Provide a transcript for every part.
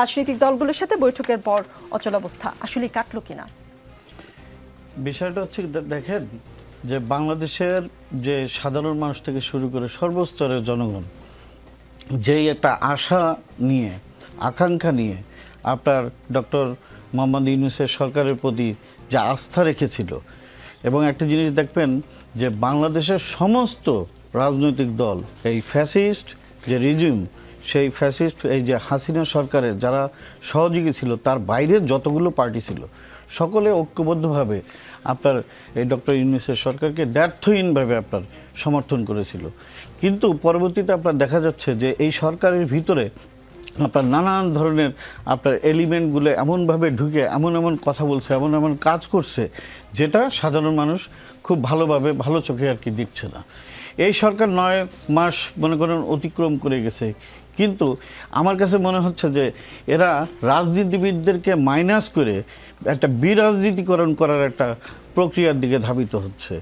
রাজনৈতিক দলগুলোর সাথে বৈঠকের পর অচলাবস্থা আসলে কাটলো কিনা? বিষয়টা হচ্ছে দেখেন যে বাংলাদেশের যে সাধারণ মানুষ থেকে শুরু করে সর্বস্তরের জনগণ যেই একটা আশা নিয়ে আকাঙ্ক্ষা নিয়ে আপনার ডক্টর মোহাম্মদ ইউনূসের সরকারের প্রতি যে আস্থা রেখেছিল, এবং একটা জিনিস দেখবেন যে বাংলাদেশের সমস্ত রাজনৈতিক দল এই ফ্যাসিস্ট যে রিজিম, সেই ফ্যাসিস্ট এই যে হাসিনা সরকারের যারা সহযোগী ছিল তার বাইরের যতগুলো পার্টি ছিল সকলে ঐক্যবদ্ধভাবে আপনার এই ডক্টর ইউনূসের সরকারকে দ্ব্যর্থহীনভাবে আপনার সমর্থন করেছিল। কিন্তু পরবর্তীতে আপনার দেখা যাচ্ছে যে এই সরকারের ভিতরে আপনার নানান ধরনের আপনার এলিমেন্টগুলো এমনভাবে ঢুকে এমন এমন কথা বলছে, এমন এমন কাজ করছে যেটা সাধারণ মানুষ খুব ভালোভাবে ভালো চোখে আর কি দেখছে না। এই সরকার 9 মাস মনে করেন অতিক্রম করে গেছে, কিন্তু আমার কাছে মনে হচ্ছে যে এরা রাজনীতিবিদদেরকে মাইনাস করে একটা বিরাজনীতিকরণ করার একটা প্রক্রিয়ার দিকে ধাবিত হচ্ছে।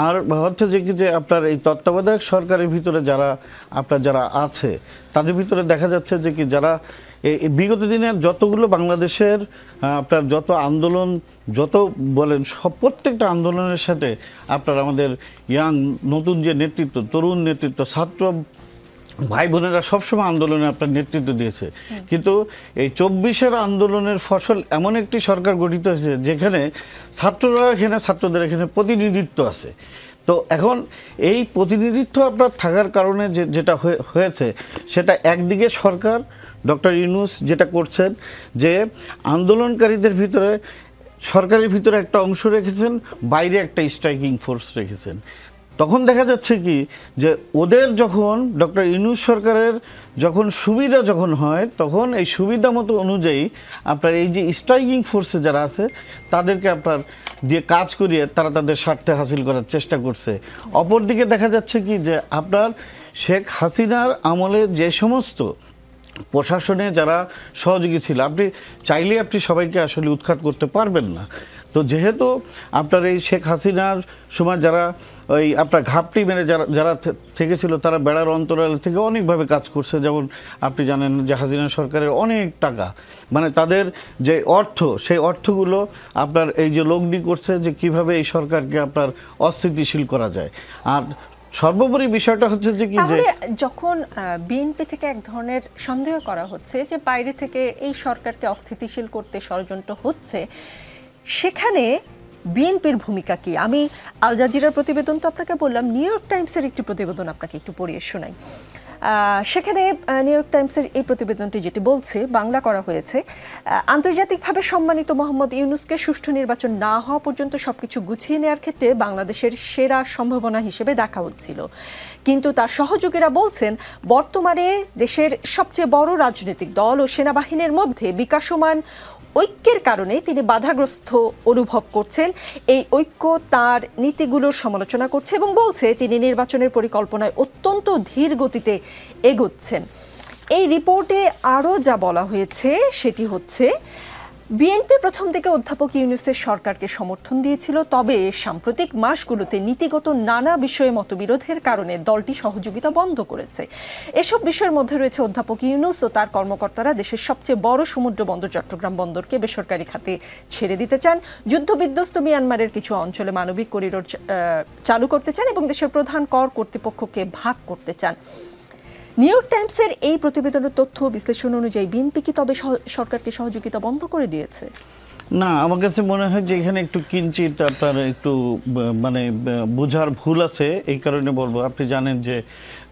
আর হচ্ছে যে আপনার এই তত্ত্বাবধায়ক সরকারের ভিতরে যারা আছে তাদের ভিতরে দেখা যাচ্ছে যে কি যারা এই বিগত দিনের যতগুলো বাংলাদেশের আপনার যত আন্দোলন যত বলেন সব প্রত্যেকটা আন্দোলনের সাথে আপনার আমাদের ইয়াং নতুন যে নেতৃত্ব, তরুণ নেতৃত্ব, ছাত্র ভাই বোনেরা সবসময় আন্দোলনে আপনার নেতৃত্ব দিয়েছে। কিন্তু এই 24-এর আন্দোলনের ফসল এমন একটি সরকার গঠিত হয়েছে যেখানে ছাত্রদের এখানে প্রতিনিধিত্ব আছে। তো এখন এই প্রতিনিধিত্ব আপনার থাকার কারণে যেটা হয়েছে সেটা একদিকে সরকার ডক্টর ইউনূস যেটা করছেন যে আন্দোলনকারীদের ভিতরে সরকারের ভিতরে একটা অংশ রেখেছেন, বাইরে একটা স্ট্রাইকিং ফোর্স রেখেছেন। তখন দেখা যাচ্ছে কি যে ওদের যখন ডক্টর ইউনূস সরকারের সুবিধা হয় তখন এই সুবিধা মতো অনুযায়ী আপনার এই যে স্ট্রাইকিং ফোর্সে যারা আছে তাদেরকে আপনার দিয়ে কাজ করিয়ে তারা তাদের স্বার্থে হাসিল করার চেষ্টা করছে। অপরদিকে দেখা যাচ্ছে কি যে আপনার শেখ হাসিনার আমলে যে সমস্ত প্রশাসনে যারা সহযোগী ছিল আপনি সবাইকে আসলে উৎখাত করতে পারবেন না। তো যেহেতু আপনার এই শেখ হাসিনার সময় যারা ওই আপনার ঘাপটি মেরে যারা থেকেছিল তারা বেড়ার অন্তরাল থেকে অনেকভাবে কাজ করছে। যেমন আপনি জানেন যে হাসিনা সরকারের অনেক টাকা মানে তাদের যে অর্থ সেই অর্থগুলো আপনার এই যে লগ্নি করছে যে কিভাবে এই সরকারকে আপনার অস্থিতিশীল করা যায়। আর সর্বোপরি বিষয়টা হচ্ছে যে কি যে যখন বিএনপি থেকে এক ধরনের সন্দেহ করা হচ্ছে যে বাইরে থেকে এই সরকারকে অস্থিতিশীল করতে ষড়যন্ত্র হচ্ছে, সেখানে বিএনপির ভূমিকা কি? আমি আল জাজিরার প্রতিবেদন তো আপনাকে বললাম, নিউ ইয়র্ক টাইমসের একটি প্রতিবেদন আপনাকে একটু পড়িয়ে শোনাই। সেখানে নিউ ইয়র্ক টাইমসের এই প্রতিবেদনটি যেটি বলছে, বাংলা করা হয়েছে, আন্তর্জাতিকভাবে সম্মানিত মোহাম্মদ ইউনূসকে সুষ্ঠু নির্বাচন না হওয়া পর্যন্ত সবকিছু গুছিয়ে নেওয়ার ক্ষেত্রে বাংলাদেশের সেরা সম্ভাবনা হিসেবে দেখা হচ্ছিল। কিন্তু তার সহযোগীরা বলছেন বর্তমানে দেশের সবচেয়ে বড় রাজনৈতিক দল ও সেনাবাহিনীর মধ্যে বিকাশমান ঐক্যের কারণে তিনি বাধাগ্রস্ত অনুভব করছেন। এই ঐক্য তার নীতিগুলোর সমালোচনা করছে এবং বলছে তিনি নির্বাচনের পরিকল্পনায় অত্যন্ত ধীর গতিতে এগোচ্ছেন। এই রিপোর্টে আরও যা বলা হয়েছে সেটি হচ্ছে বিএনপি প্রথম থেকে অধ্যাপক ইউনূসের সরকারকে সমর্থন দিয়েছিল, তবে সাম্প্রতিক মাসগুলোতে নীতিগত নানা বিষয়ে মতবিরোধের কারণে দলটি সহযোগিতা বন্ধ করেছে। এসব বিষয়ের মধ্যে রয়েছে অধ্যাপক ইউনূস ও তার কর্মকর্তারা দেশের সবচেয়ে বড় সমুদ্র বন্দর চট্টগ্রাম বন্দরকে বেসরকারি খাতে ছেড়ে দিতে চান, যুদ্ধবিধ্বস্ত মিয়ানমারের কিছু অঞ্চলে মানবিক করিডোর চালু করতে চান এবং দেশের প্রধান কর কর্তৃপক্ষকে ভাগ করতে চান। নিউ ইয়র্ক টাইমসের এই প্রতিবেদনের তথ্য বিশ্লেষণ অনুযায়ী বিএনপি কি তবে সরকারকে সহযোগিতা বন্ধ করে দিয়েছে? না, আমার কাছে মনে হয় যে এখানে একটু কিঞ্চিত আপনার একটু মানে বোঝার ভুল আছে। এই কারণে বলবো, আপনি জানেন যে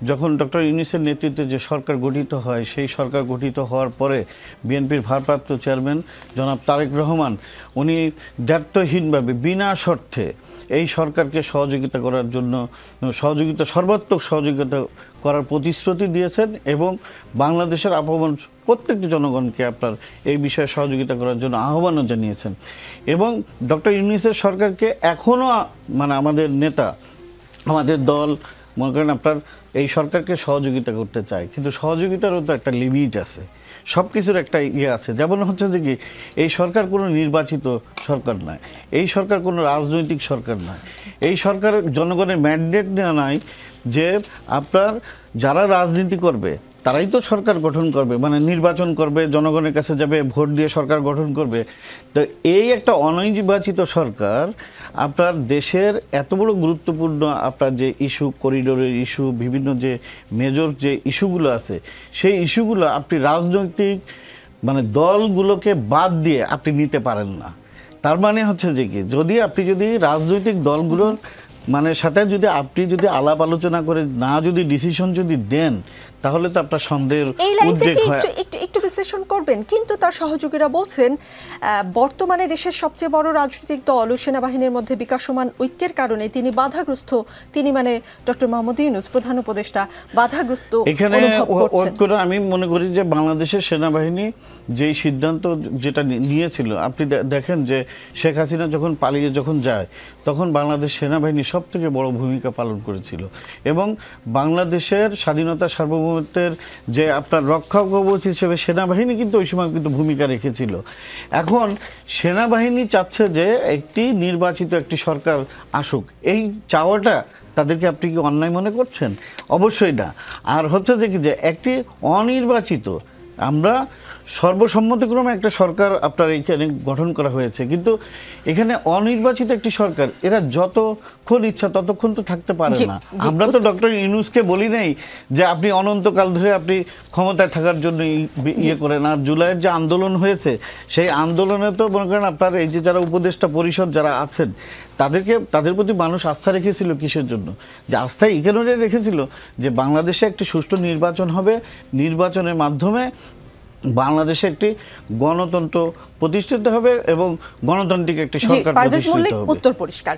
যখন ডক্টর ইউনূসের নেতৃত্বে যে সরকার গঠিত হয় সেই সরকার গঠিত হওয়ার পরে বিএনপির ভারপ্রাপ্ত চেয়ারম্যান জনাব তারেক রহমান উনি দায়িত্বহীনভাবে বিনা শর্তে এই সরকারকে সহযোগিতা করার জন্য সর্বাত্মক সহযোগিতা করার প্রতিশ্রুতি দিয়েছেন এবং বাংলাদেশের আপামর প্রত্যেকটি জনগণকে আপনার এই বিষয়ে সহযোগিতা করার জন্য আহ্বানও জানিয়েছেন। এবং ডক্টর ইউনূসের সরকারকে এখনও মানে আমাদের নেতা আমাদের দল মনে করেন আপনার এই সরকারকে সহযোগিতা করতে চায়, কিন্তু সহযোগিতারও তো একটা লিমিট আছে, সব কিছুর একটা ইয়ে আছে। যেমন হচ্ছে যে কি এই সরকার কোনো নির্বাচিত সরকার নয়, এই সরকার কোনো রাজনৈতিক সরকার নয়, এই সরকারের জনগণের ম্যান্ডেট নেওয়া নাই যে আপনার যারা রাজনীতি করবে তারাই তো সরকার গঠন করবে, মানে নির্বাচন করবে, জনগণের কাছে যাবে, ভোট দিয়ে সরকার গঠন করবে। তো এই একটা অনির্বাচিত সরকার আপনার দেশের এত বড় গুরুত্বপূর্ণ আপনার যে ইস্যু, করিডোরের ইস্যু, বিভিন্ন যে মেজর যে ইস্যুগুলো আছে, সেই ইস্যুগুলো আপনি রাজনৈতিক মানে দলগুলোকে বাদ দিয়ে আপনি নিতে পারেন না। তার মানে হচ্ছে যে কি, যদি রাজনৈতিক দলগুলোর মানে সাথে আপনি যদি আলাপ আলোচনা করে না যদি ডিসিশন যদি দেন, তাহলে তো আপনার সন্দেহের উদ্রেক হয়। একটু বিশ্লেষণ করবেন, কিন্তু তার সহযোগীরা বলছেন বর্তমানে দেশের সবচেয়ে বড় রাজনৈতিক দল ও সেনাবাহিনীর মধ্যে বিকাশমান ঐক্যের কারণে তিনি বাধাগ্রস্ত, তিনি মানে ডক্টর মোহাম্মদ ইউনূস প্রধান উপদেষ্টা বাধাগ্রস্ত এখানে ঐক্যটা আমি মনে করি যে বাংলাদেশের সেনাবাহিনী যেই সিদ্ধান্ত যেটা নিয়েছিল, আপনি দেখেন যে শেখ হাসিনা যখন পালিয়ে যায়, তখন বাংলাদেশ সেনাবাহিনী সব থেকে বড় ভূমিকা পালন করেছিল এবং বাংলাদেশের স্বাধীনতা সার্বভৌমত্বের যে আপনার রক্ষা কবচ হিসেবে সেনাবাহিনী কিন্তু ওই সময় কিন্তু ভূমিকা রেখেছিল। এখন সেনাবাহিনী চাচ্ছে যে একটি নির্বাচিত একটি সরকার আসুক, এই চাওয়াটা তাদেরকে আপনি কি অন্যায় মনে করছেন? অবশ্যই না। আর হচ্ছে যে কি, যে একটি অনির্বাচিত, আমরা সর্বসম্মতিক্রমে একটা সরকার আপনার এখানে গঠন করা হয়েছে, কিন্তু এখানে অনির্বাচিত একটি সরকার, এরা যতক্ষণ ইচ্ছা ততক্ষণ তো থাকতে পারে না। আমরা তো ডক্টর ইউনূসকে বলি নাই যে আপনি অনন্তকাল ধরে আপনি ক্ষমতায় থাকার জন্য ইয়ে করেন। আর জুলাইয়ের যে আন্দোলন হয়েছে, সেই আন্দোলনে তো মনে করেন আপনার এই যে যারা উপদেষ্টা পরিষদ যারা আছেন, তাদের প্রতি মানুষ আস্থা রেখেছিল কিসের জন্য? যে আস্থা এই কারণে রেখেছিল যে বাংলাদেশে একটি সুষ্ঠু নির্বাচন হবে, নির্বাচনের মাধ্যমে বাংলাদেশে একটি গণতন্ত্র প্রতিষ্ঠিত হবে এবং গণতান্ত্রিক একটি সরকার প্রতিষ্ঠিত হবে। উত্তর পরিষ্কার।